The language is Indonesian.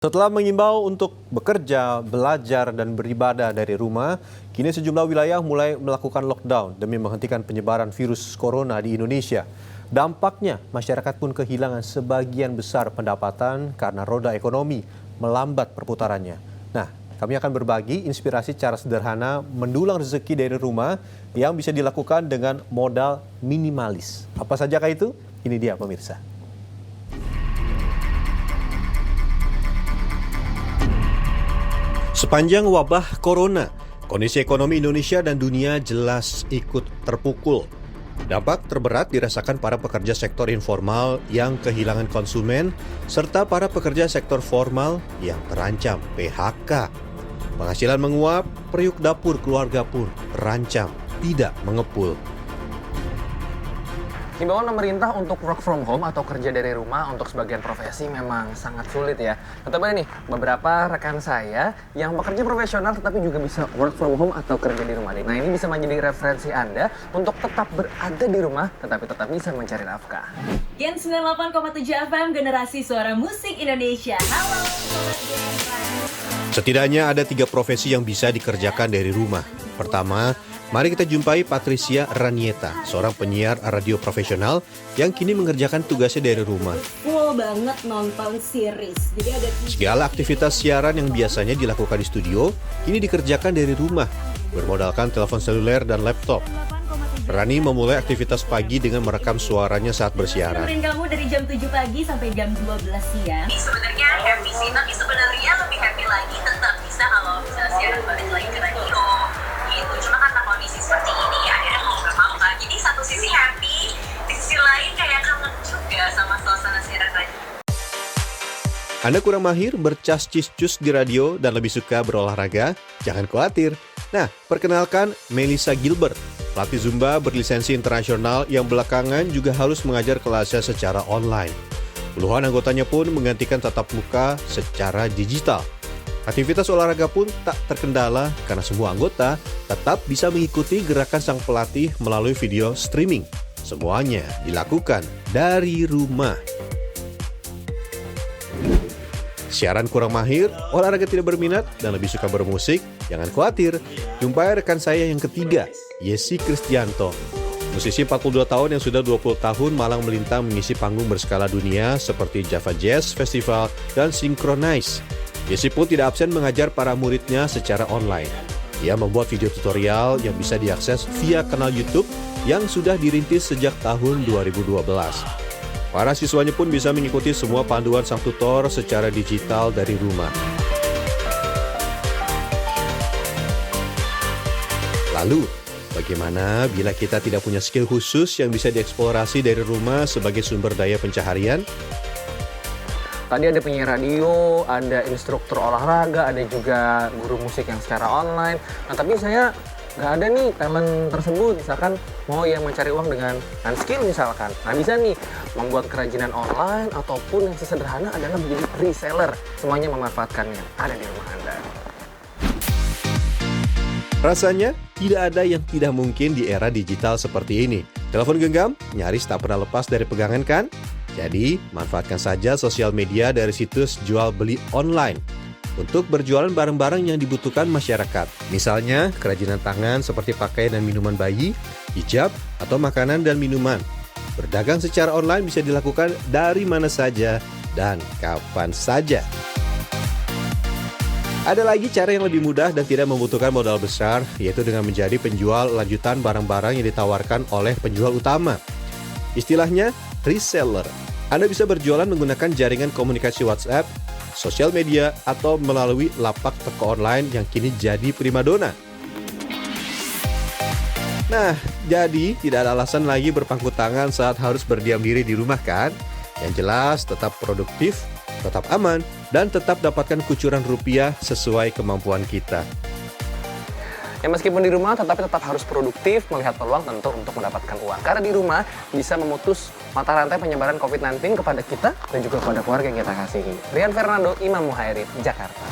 Setelah mengimbau untuk bekerja, belajar, dan beribadah dari rumah, kini sejumlah wilayah mulai melakukan lockdown demi menghentikan penyebaran virus corona di Indonesia. Dampaknya, masyarakat pun kehilangan sebagian besar pendapatan karena roda ekonomi melambat perputarannya. Nah, kami akan berbagi inspirasi cara sederhana mendulang rezeki dari rumah yang bisa dilakukan dengan modal minimalis. Apa sajakah itu? Ini dia pemirsa. Sepanjang wabah corona, kondisi ekonomi Indonesia dan dunia jelas ikut terpukul. Dampak terberat dirasakan para pekerja sektor informal yang kehilangan konsumen, serta para pekerja sektor formal yang terancam PHK. Penghasilan menguap, periuk dapur keluarga pun terancam tidak mengepul. Himbauan pemerintah untuk work from home atau kerja dari rumah untuk sebagian profesi memang sangat sulit ya. Tetapi nih, beberapa rekan saya yang bekerja profesional tetapi juga bisa work from home atau kerja di rumah. Nah, ini bisa menjadi referensi Anda untuk tetap berada di rumah tetapi tetap bisa mencari nafkah. Gen 98,7 FM Generasi Suara Musik Indonesia. Halo Sobat Gen. Setidaknya ada 3 profesi yang bisa dikerjakan dari rumah. Pertama, mari kita jumpai Patricia Ranieta, seorang penyiar radio profesional yang kini mengerjakan tugasnya dari rumah. Full banget nonton series. Jadi ada Segala aktivitas siaran yang biasanya dilakukan di studio, kini dikerjakan dari rumah, bermodalkan telepon seluler dan laptop. Rani memulai aktivitas pagi dengan merekam suaranya saat bersiaran. Dengerin kamu dari jam 7 pagi sampai jam 12 siang. Sebenarnya happy sih, tapi sebenarnya lebih happy lagi tetap bisa kalau misalnya siaran balik lagi ke radio gitu. Cuma karena kondisi seperti ini ya akhirnya mau nggak mau kan. Jadi satu sisi happy, di sisi lain kayak kangen juga sama suasana siaran radio. Anda kurang mahir bercas-cis-cus di radio dan lebih suka berolahraga? Jangan khawatir. Nah, perkenalkan Melissa Gilbert, pelatih Zumba berlisensi internasional yang belakangan juga harus mengajar kelasnya secara online. Puluhan anggotanya pun menggantikan tatap muka secara digital. Aktivitas olahraga pun tak terkendala karena semua anggota tetap bisa mengikuti gerakan sang pelatih melalui video streaming. Semuanya dilakukan dari rumah. Siaran kurang mahir, olahraga tidak berminat, dan lebih suka bermusik? Jangan khawatir, jumpai rekan saya yang ketiga, Yesi Kristianto. Musisi 42 tahun yang sudah 20 tahun malang melintang mengisi panggung berskala dunia seperti Java Jazz Festival dan Synchronize. Yesi pun tidak absen mengajar para muridnya secara online. Ia membuat video tutorial yang bisa diakses via kanal YouTube yang sudah dirintis sejak tahun 2012. Para siswanya pun bisa mengikuti semua panduan sang tutor secara digital dari rumah. Lalu, bagaimana bila kita tidak punya skill khusus yang bisa dieksplorasi dari rumah sebagai sumber daya pencaharian? Tadi ada penyiar radio, ada instruktur olahraga, ada juga guru musik yang secara online. Nah, tapi saya nggak ada nih talent tersebut, misalkan mau yang mencari uang dengan skill misalkan. Nah, bisa nih membuat kerajinan online ataupun yang sesederhana adalah menjadi reseller. Semuanya memanfaatkannya ada di rumah Anda. Rasanya tidak ada yang tidak mungkin di era digital seperti ini. Telepon genggam nyaris tak pernah lepas dari pegangan kan? Jadi, manfaatkan saja sosial media dari situs jual beli online untuk berjualan barang-barang yang dibutuhkan masyarakat. Misalnya, kerajinan tangan seperti pakaian dan minuman bayi, hijab, atau makanan dan minuman. Berdagang secara online bisa dilakukan dari mana saja dan kapan saja. Ada lagi cara yang lebih mudah dan tidak membutuhkan modal besar, yaitu dengan menjadi penjual lanjutan barang-barang yang ditawarkan oleh penjual utama. Istilahnya, reseller. Anda bisa berjualan menggunakan jaringan komunikasi WhatsApp, sosial media, atau melalui lapak toko online yang kini jadi primadona. Nah, jadi tidak ada alasan lagi berpangku tangan saat harus berdiam diri di rumah kan? Yang jelas tetap produktif, tetap aman, dan tetap dapatkan kucuran rupiah sesuai kemampuan kita. Ya, meskipun di rumah tetapi tetap harus produktif, melihat peluang tentu untuk mendapatkan uang. Karena di rumah bisa memutus mata rantai penyebaran COVID-19 kepada kita dan juga kepada keluarga yang kita kasihi. Rian Fernando, Imam Muhairib, Jakarta.